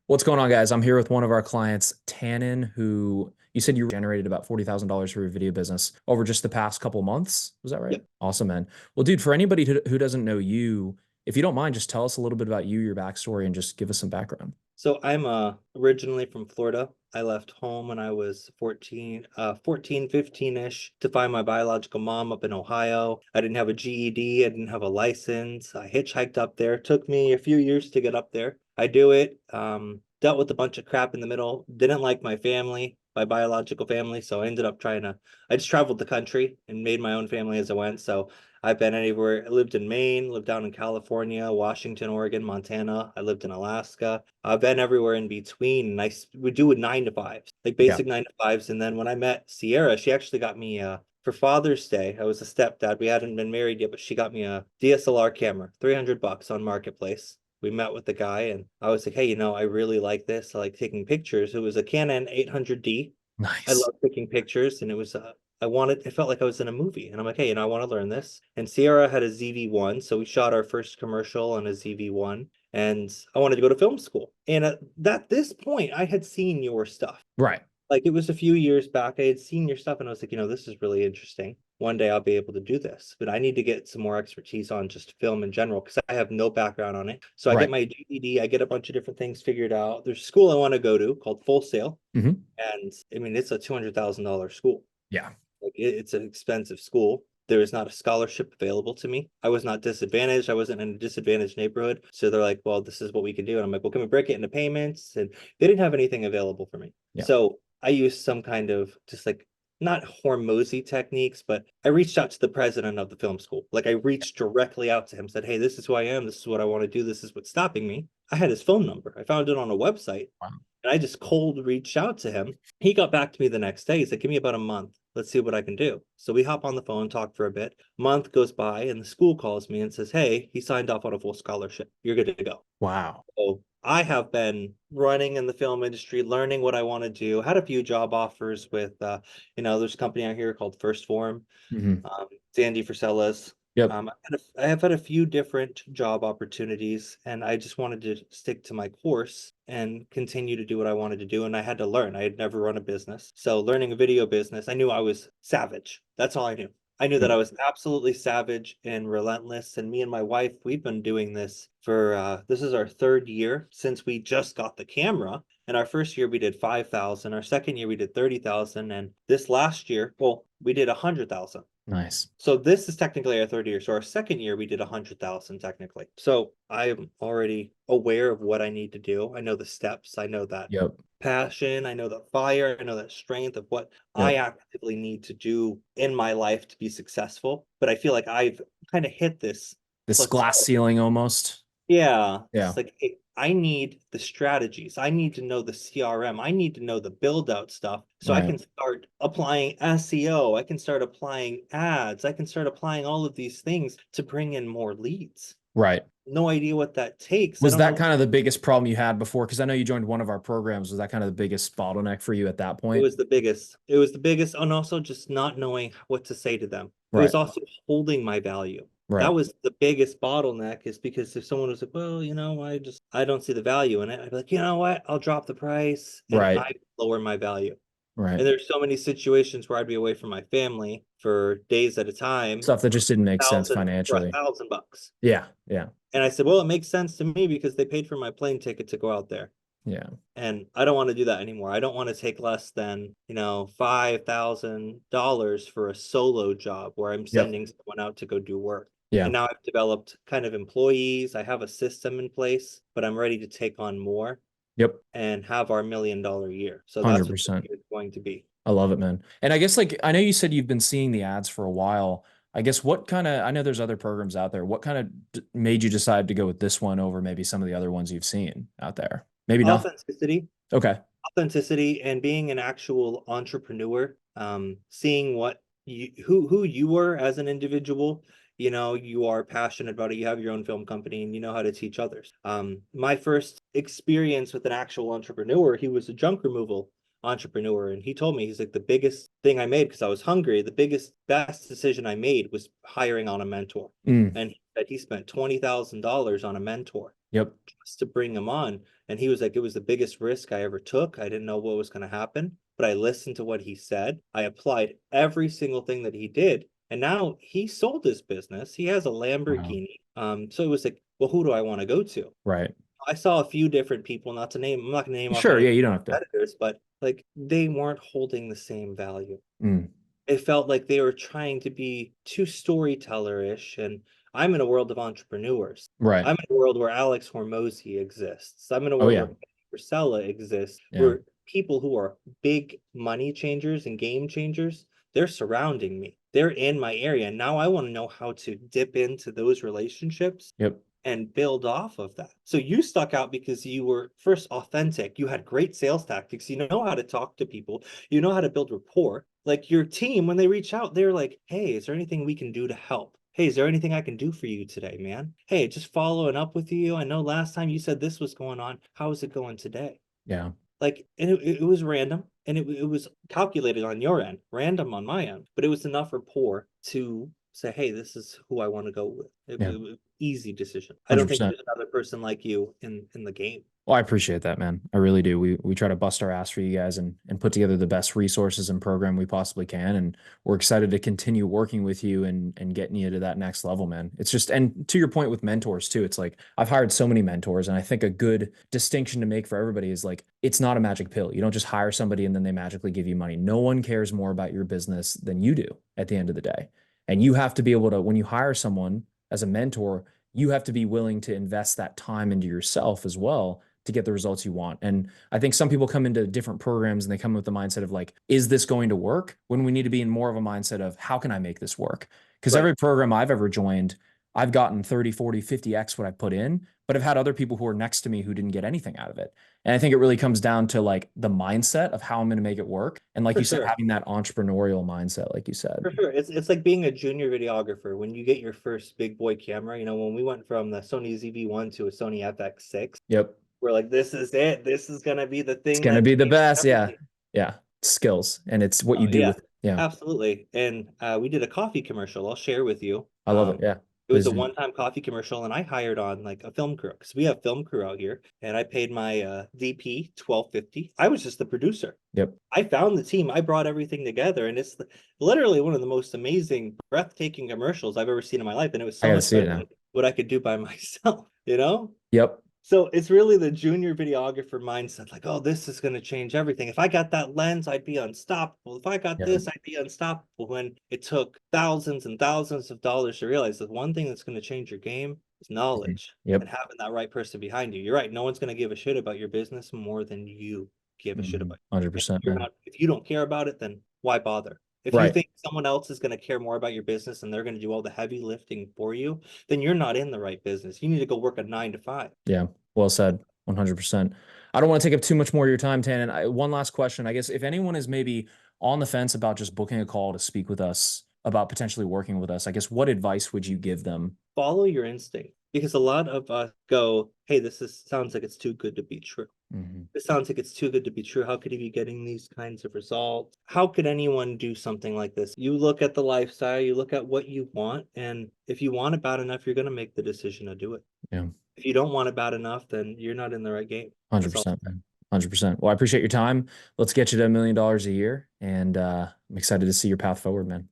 What's going on, guys? I'm here with one of our clients, Tannon, who you said you generated about $40,000 for your video business over just the past couple months. Was that right? Yep. Awesome, man. Well, dude, for anybody who doesn't know you, if you don't mind, just tell us a little bit about you, your backstory, and just give us some background. So I'm originally from Florida. I left home when I was 15-ish to find my biological mom up in Ohio. I didn't have a GED, I didn't have a license. I hitchhiked up there. Took me a few years to get up there. I do it. Dealt with a bunch of crap in the middle. Didn't like my family, my biological family, so I ended up I just traveled the country and made my own family as I went. So I've been anywhere. I lived in Maine, lived down in California, Washington, Oregon, Montana. I lived in Alaska. I've been everywhere in between. And I would do it 9 to 5s, like Yeah. basic 9 to 5s. And then when I met Sierra, she actually got me for Father's Day. I was a stepdad. We hadn't been married yet, but she got me a DSLR camera, $300 on Marketplace. We met with the guy and I was like, hey, I really like this. I like taking pictures. It was a Canon 800D. I Nice. love taking pictures, and it felt like I was in a movie. And I'm like, hey, I want to learn this. And Sierra had a ZV-1, so we shot our first commercial on a ZV-1, and I wanted to go to film school. And at this point, I had seen your stuff. Right. Like, it was a few years back, I had seen your stuff, and I was like, this is really interesting. One day I'll be able to do this, but I need to get some more expertise on just film in general because I have no background on it. So I get Right. my GED, I get a bunch of different things figured out. There's a school I want to go to called Full Sail, Hmm. and I mean, it's a $200,000 school. Yeah. Like it's an expensive school. There is not a scholarship available to me. I was not disadvantaged. I wasn't in a disadvantaged neighborhood. So they're like, well, this is what we can do. And I'm like, well, can we break it into payments? And they didn't have anything available for me. Yeah. So I used some kind of just like not Hormozy techniques, but I reached out to the president of the film school. Like I reached directly out to him, said, hey, this is who I am. This is what I want to do. This is what's stopping me. I had his phone number. I found it on a website. Wow. And I just cold reached out to him. He got back to me the next day. He said, give me about a month. Let's see what I can do. So we hop on the phone, talk for a bit. Month goes by, and the school calls me and says, hey, he signed off on a full scholarship. You're good to go. Wow. So I have been running in the film industry, learning what I want to do. Had a few job offers with, there's a company out here called First Form, Hmm. Sandy Frisella's. Yep. I have had a few different job opportunities, and I just wanted to stick to my course and continue to do what I wanted to do. And I had to learn. I had never run a business. So learning a video business, I knew I was savage. That's all I knew. I knew that Yep. I was absolutely savage and relentless. And me and my wife, we've been doing this for this is our third year since we just got the camera. And our first year we did 5,000. Our second year we did 30,000. And this last year, well, we did 100,000. Nice. So this is technically our third year. So our second year we did 100,000 technically. So I'm already aware of what I need to do. I know the steps. I know that Yep. passion. I know that fire. I know that strength of what I Yep. actively need to do in my life to be successful. But I feel like I've kind of hit this This glass plateau. ceiling almost. Yeah, Yeah. it's like hey, I need the strategies. I need to know the CRM. I need to know the build out stuff so I Right. can start applying SEO. I can start applying ads. I can start applying all of these things to bring in more leads. Right. No idea what that takes. I Was don't that know. kind of the biggest problem you had before? Because I know you joined one of our programs. Was that kind of the biggest bottleneck for you at that It point? was the biggest. It was the biggest, and also just not knowing what to say to them. It was Right. also holding my value. That Right. was the biggest bottleneck, is because if someone was like, well, I don't see the value in it, I'd be like, you know what? I'll drop the price and Right. I lower my value. Right. And there's so many situations where I'd be away from my family for days at a time Stuff that for just didn't make sense for a financially. thousand bucks. Yeah. Yeah. And I said, well, it makes sense to me because they paid for my plane ticket to go out there. Yeah. And I don't want to do that anymore. I don't want to take less than, $5,000 for a solo job where I'm Yep. sending someone out to go do work. And Yeah. now I've developed kind of employees. I have a system in place, but I'm ready to take on more Yep. and have our $1 million year. So that's what this 100%. year is going to be. I love it, man. And I guess like I know you said you've been seeing the ads for a while. I guess what kind of I know there's other programs out there. What kind of made you decide to go with this one over maybe some of the other ones you've seen out there? Maybe not. Authenticity, Okay. authenticity, and being an actual entrepreneur, seeing what who you were as an individual. You are passionate about it. You have your own film company and you know how to teach others. My first experience with an actual entrepreneur, he was a junk removal entrepreneur, and he told me, he's like, the biggest thing I made, because I was hungry, the best decision I made was hiring on a mentor. Mm. And he said he spent $20,000 on a mentor. Yep. just to bring him on. And he was like, it was the biggest risk I ever took. I didn't know what was going to happen, but I listened to what he said. I applied every single thing that he did. And now he sold his business. He has a Wow. Lamborghini. So it was like, well, who do I want to go to? Right. I saw a few different people, not to name, I'm not going to name off Sure. any Yeah. You don't have to. competitors, but like they weren't holding the same value. Mm. It felt like they were trying to be too storyteller-ish. And I'm in a world of entrepreneurs. Right. I'm in a world where Alex Hormozy exists. I'm in a Oh, world yeah. where Priscilla exists, Yeah. where people who are big money changers and game changers, they're surrounding me. They're in my area. And now I want to know how to dip into those relationships Yep. and build off of that. So you stuck out because you were first authentic. You had great sales tactics. You know how to talk to people. You know how to build rapport. Like your team, when they reach out, they're like, hey, is there anything we can do to help? Hey, is there anything I can do for you today, man? Hey, just following up with you. I know last time you said this was going on. How is it going today? Yeah. Like, and it was random and it was calculated on your end, random on my end, but it was enough rapport to say, hey, this is who I want to go with. Yeah. It was easy decision. I don't think 100%. there's another person like you in the game. Well, I appreciate that, man. I really do. We try to bust our ass for you guys and put together the best resources and program we possibly can. And we're excited to continue working with you and getting you to that next level, man. It's just, and to your point with mentors too, it's like I've hired so many mentors, and I think a good distinction to make for everybody is like it's not a magic pill. You don't just hire somebody and then they magically give you money. No one cares more about your business than you do at the end of the day. And you have to be able to, when you hire someone as a mentor, you have to be willing to invest that time into yourself as well to get the results you want. And I think some people come into different programs and they come with the mindset of like, is this going to work? When we need to be in more of a mindset of how can I make this work? Because Right. every program I've ever joined, I've gotten 30, 40, 50x what I put in, but I've had other people who are next to me who didn't get anything out of it. And I think it really comes down to like the mindset of how I'm going to make it work. And like For you said, sure. having that entrepreneurial mindset, like you said. For sure. It's like being a junior videographer when you get your first big boy camera. You know, when we went from the Sony ZV-1 to a Sony FX6, Yep. we're like, this is it. This is gonna be the It's thing going to that be the changes best. Yeah. everything. Yeah. Skills. And it's what you Oh do yeah, with, yeah. absolutely. And we did a coffee commercial. I'll share with you. I love it. Yeah. It was Please a do. one-time coffee commercial, and I hired on like a film crew because we have film crew out here, and I paid my DP 1250. I was just the producer. Yep. I found the team. I brought everything together, and it's literally one of the most amazing, breathtaking commercials I've ever seen in my life. And it was I so got to much see it better now. than what I could do by myself, you know? Yep. So it's really the junior videographer mindset, like, oh, this is going to change everything. If I got that lens, I'd be unstoppable. If I got Yep. this, I'd be unstoppable. When it took thousands and thousands of dollars to realize that one thing that's going to change your game is Mhm. knowledge Yep. and having that right person behind you. You're right. No one's going to give a shit about your business more than you give a shit about it. And 100%, man. if you don't care about it, then why bother? If you Right. think someone else is going to care more about your business and they're going to do all the heavy lifting for you, then you're not in the right business. You need to go work a 9 to 5. Yeah. Well said. 100%. I don't want to take up too much more of your time, Tannon. One last question. I guess if anyone is maybe on the fence about just booking a call to speak with us about potentially working with us, I guess what advice would you give them? Follow your instinct because a lot of us go, hey, this is sounds like it's too good to be true. Hmm. This sounds like it's too good to be true. How could he be getting these kinds of results? How could anyone do something like this? You look at the lifestyle, you look at what you want, and if you want it bad enough, you're going to make the decision to do it. Yeah. If you don't want it bad enough, then you're not in the right game. That's all. 100%, man. 100%. Well, I appreciate your time. Let's get you to $1 million a year. And I'm excited to see your path forward, man.